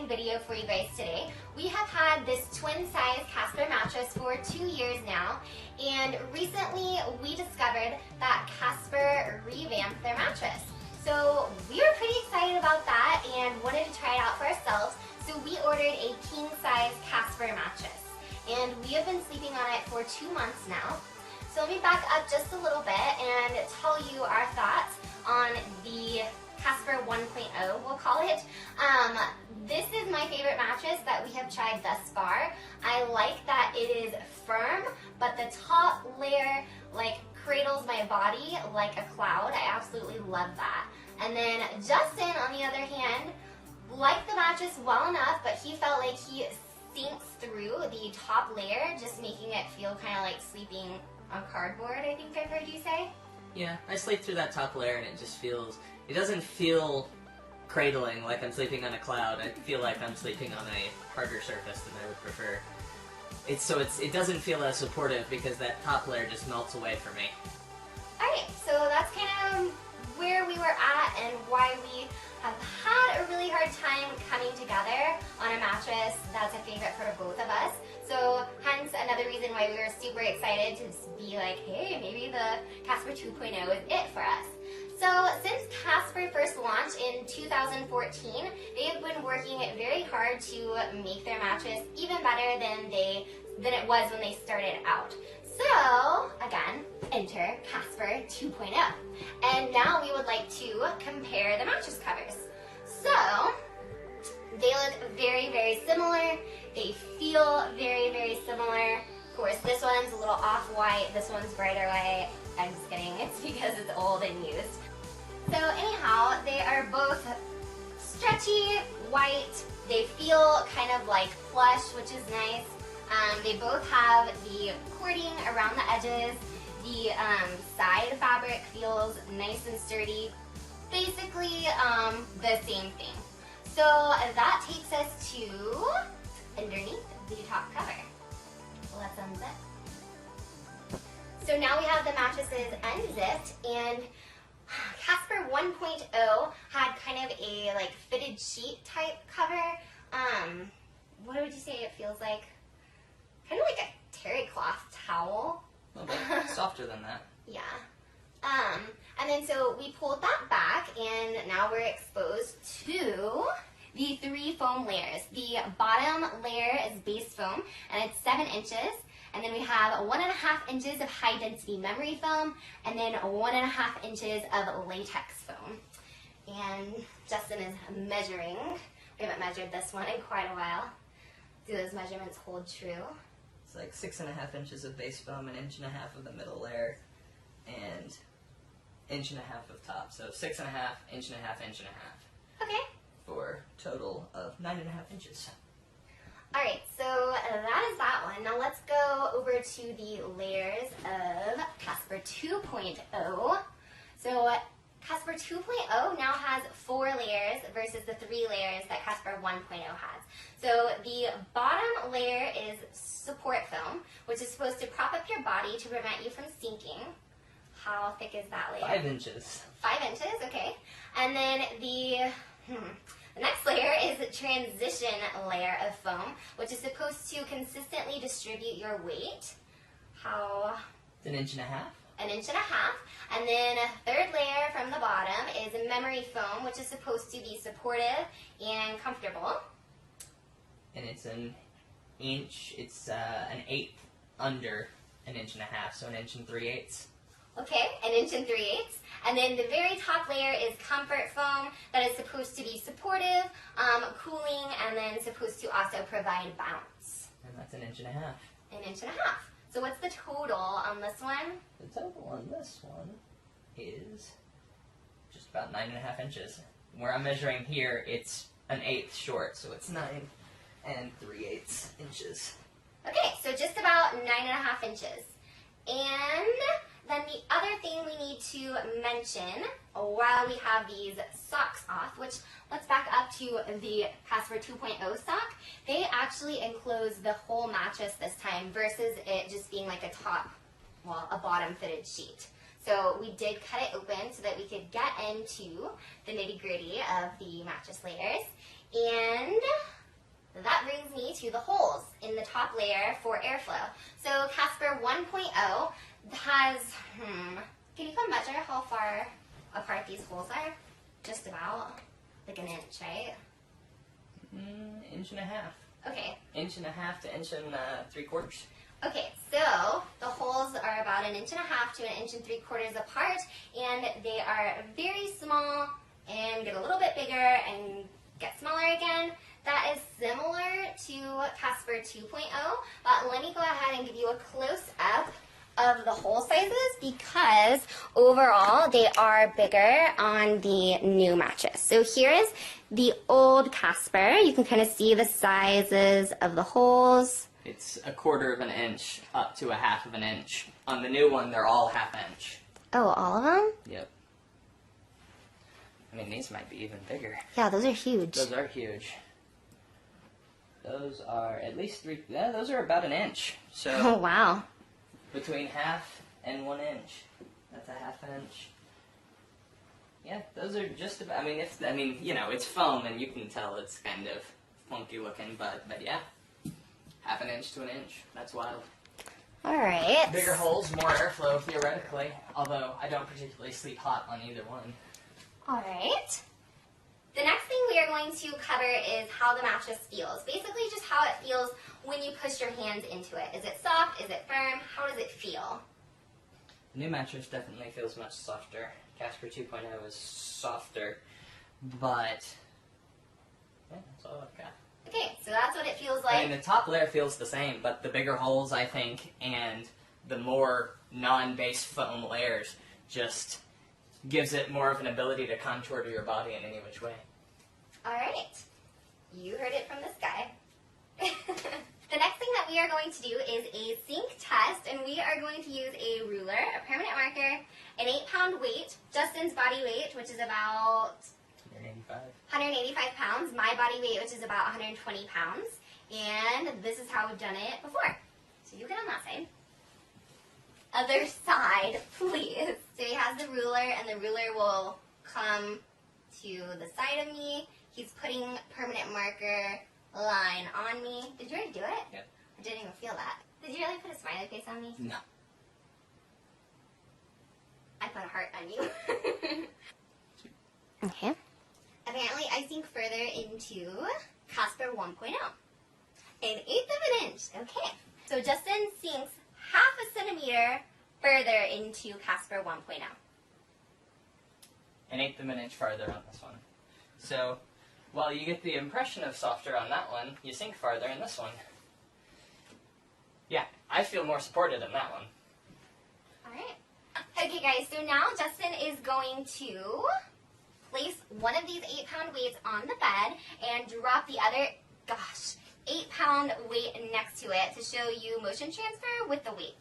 exciting video for you guys today. We have had this twin size Casper mattress for 2 years now, and recently we discovered that Casper revamped their mattress. So we were pretty excited about that and wanted to try it out for ourselves, so we ordered a king size Casper mattress. And we have been sleeping on it for 2 months now. So let me back up just a little bit and tell you our thoughts on the Casper 1.0, we'll call it. This is my favorite mattress that we have tried thus far. I like that it is firm, but the top layer like cradles my body like a cloud. I absolutely love that. And then Justin, on the other hand, liked the mattress well enough, but he felt like he sinks through the top layer, just making it feel kind of like sleeping on cardboard, I think I've heard you say. Yeah, I sleep through that top layer and it just feels, it doesn't feel cradling like I'm sleeping on a cloud. I feel like I'm sleeping on a harder surface than I would prefer. It doesn't feel as supportive because that top layer just melts away for me. Alright, so that's kind of where we were at and why we have had a really hard time coming together on a mattress that's a favorite for both of us. So hence another reason why we were super excited to be like, hey, maybe the Casper 2.0 is it for us. So since Casper first launched in 2014, they have been working very hard to make their mattress even better than it was when they started out. So, again, enter Casper 2.0. And now we would like to compare the mattress covers. So, they look very, very similar. They feel very, very similar. Of course, this one's a little off-white, this one's brighter white. I'm just kidding, it's because it's old and used. So anyhow, they are both stretchy, white. They feel kind of like plush, which is nice. They both have the cording around the edges. The side fabric feels nice and sturdy. Basically, the same thing. So that takes us to underneath the top cover. Let's unzip. So now we have the mattresses unzipped, and Casper 1.0 had kind of a like fitted sheet type cover. What would you say it feels like? Kind of like a terry cloth towel. A little bit softer than that. Yeah. And then so we pulled that back, and now we're exposed to the 3 foam layers. The bottom layer is base foam, and it's 7 inches. And then we have 1.5 inches of high density memory foam, and then 1.5 inches of latex foam. And Justin is measuring. We haven't measured this one in quite a while. Do those measurements hold true? It's like 6.5 inches of base foam, 1.5 inches of the middle layer, and 1.5 inches of top. So 6.5, 1.5 inches, 1.5 inches. Okay. For a total of 9.5 inches. Alright, so that is that one. Now let's go over to the layers of Casper 2.0. So Casper 2.0 now has 4 layers versus the 3 layers that Casper 1.0 has. So the bottom layer is support foam, which is supposed to prop up your body to prevent you from sinking. How thick is that layer? 5 inches. 5 inches, okay. And then the next layer is a transition layer of foam, which is supposed to consistently distribute your weight. How? It's 1.5 inches. 1.5 inches. And then a third layer from the bottom is a memory foam, which is supposed to be supportive and comfortable. And it's an inch, it's an eighth under 1.5 inches, so 1 3/8 inches. Okay, 1 3/8 inches. And then the very top layer is comfort foam that is supposed to be supportive, cooling, and then supposed to also provide bounce. And that's 1.5 inches. 1.5 inches. So what's the total on this one? The total on this one is just about 9.5 inches. Where I'm measuring here, it's 1/8 short, so it's 9 3/8 inches. Okay, so just about 9.5 inches. And then the other thing we need to mention while we have these socks off, which let's back up to the Casper 2.0 sock, they actually enclose the whole mattress this time versus it just being like a bottom fitted sheet. So we did cut it open so that we could get into the nitty gritty of the mattress layers. And that brings me to the holes in the top layer for airflow. So Casper 1.0 has, can you come measure how far apart these holes are? Just about, like an inch, right? Inch and a half. Okay. Inch and a half to inch and 3/4. Okay, so the holes are about 1.5 inches to 1 3/4 inches apart, and they are very small and get a little bit bigger and get smaller again. That is similar to Casper 2.0, but let me go ahead and give you a close-up of the hole sizes because overall they are bigger on the new mattress. So here is the old Casper. You can kind of see the sizes of the holes. It's 1/4 of an inch up to 1/2 of an inch. On the new one, they're all 1/2 inch. Oh, all of them? Yep. I mean, these might be even bigger. Yeah, those are huge. Those are huge. Those are at least 3, yeah, those are about an inch. So Oh, wow. between 1/2 and 1 inch. That's 1/2 inch. Yeah, those are just about, I mean, you know, it's foam and you can tell it's kind of funky looking, but yeah. 1/2 inch to 1 inch. That's wild. All right. Bigger holes, more airflow theoretically, although I don't particularly sleep hot on either one. All right. The next thing we are going to cover is how the mattress feels. Basically just how it feels when you push your hands into it. Is it soft? Is it firm? How does it feel? The new mattress definitely feels much softer. Casper 2.0 is softer, but yeah, that's all I've got. Okay, so that's what it feels like. I mean, the top layer feels the same, but the bigger holes, I think, and the more non-base foam layers just gives it more of an ability to contour to your body in any which way. All right. You heard it from this guy. The next thing that we are going to do is a sink test, and we are going to use a ruler, a permanent marker, an 8-pound weight, Justin's body weight, which is about 185 pounds, my body weight, which is about 120 pounds, and this is how we've done it before. So you get on that side. Other side, please. So he has the ruler, and the ruler will come to the side of me. He's putting permanent marker line on me. Did you already do it? Yeah. I didn't even feel that. Did you really put a smiley face on me? No. I put a heart on you. Okay. Apparently, I sink further into Casper 1.0. 1/8 of an inch. Okay. So Justin sinks 1/2 centimeter further into Casper 1.0. 1/8 of an inch farther on this one. So, while you get the impression of softer on that one, you sink farther in this one. Yeah, I feel more supported in that one. Alright. Okay guys, so now Justin is going to place one of these 8-pound weights on the bed and drop the other, 8-pound weight next to it to show you motion transfer with the weights.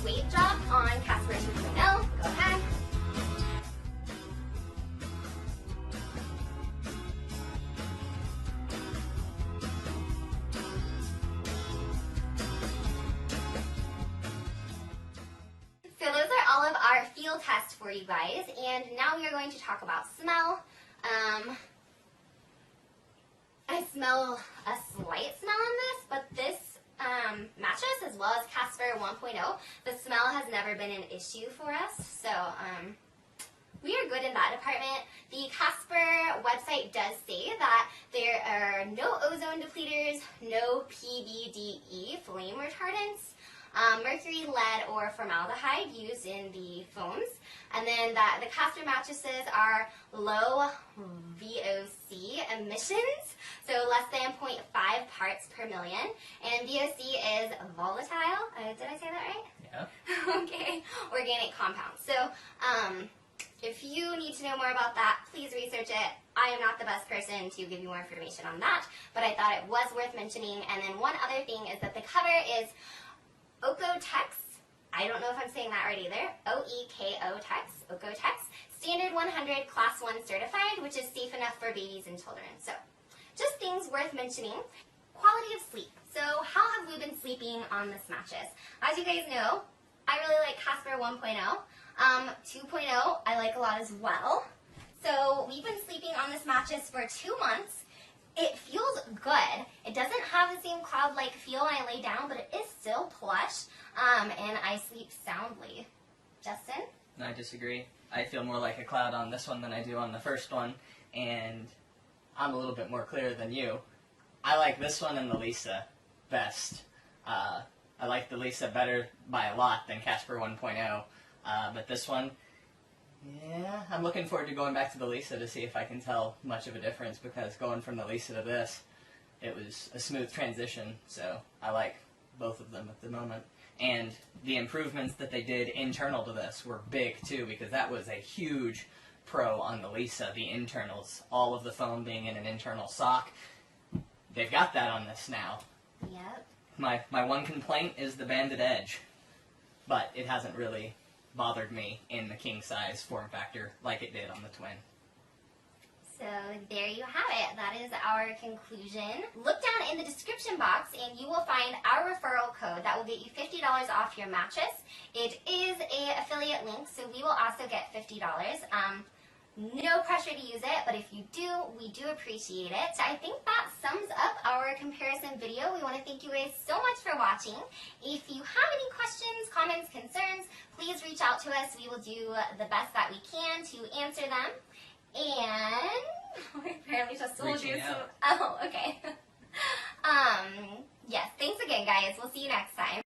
Weight drop on Casper 2.0. Go ahead. So those are all of our feel tests for you guys, and now we are going to talk about smell. I smell a slight smell on this, but this mattress, as well as Casper 1.0, the smell has never been an issue for us, so we are good in that department. The Casper website does say that there are no ozone depleters, no PBDE, flame retardants, mercury, lead, or formaldehyde used in the foams, and then that the Casper mattresses are low VOC emissions, so less than 0.5 parts per million, and VOC is volatile. Did I say that right? Yeah. Okay, organic compounds. So if you need to know more about that, please research it. I am not the best person to give you more information on that, but I thought it was worth mentioning. And then one other thing is that the cover is Oeko-Tex. I don't know if I'm saying that right either. O-E-K-O-Tex, Oeko-Tex. Standard 100 Class 1 certified, which is safe enough for babies and children. So just things worth mentioning. Quality of sleep. So how have we been sleeping on this mattress? As you guys know, I really like Casper 1.0. 2.0 I like a lot as well. So we've been sleeping on this mattress for 2 months. It feels good. It doesn't have the same cloud-like feel when I lay down, but it is still plush, and I sleep soundly. Justin? I disagree. I feel more like a cloud on this one than I do on the first one, and I'm a little bit more clear than you. I like this one and the Lisa best. I like the Lisa better by a lot than Casper 1.0, but this one, yeah, I'm looking forward to going back to the Lisa to see if I can tell much of a difference, because going from the Lisa to this, it was a smooth transition, so I like both of them at the moment. And the improvements that they did internal to this were big too, because that was a huge pro on the Lisa, the internals, all of the foam being in an internal sock. They've got that on this now. Yep. My one complaint is the banded edge, but it hasn't really bothered me in the king size form factor like it did on the twin. So there you have it. That is our conclusion. Look down in the description box and you will find our referral code that will get you $50 off your mattress. It is an affiliate link, so we will also get $50. No pressure to use it, but if you do, we do appreciate it. So I think that sums up our comparison video. We want to thank you guys so much for watching. If you have any questions, comments, concerns, please reach out to us. We will do the best that we can to answer them. And apparently just told you some. Oh, okay. Yes, thanks again, guys. We'll see you next time.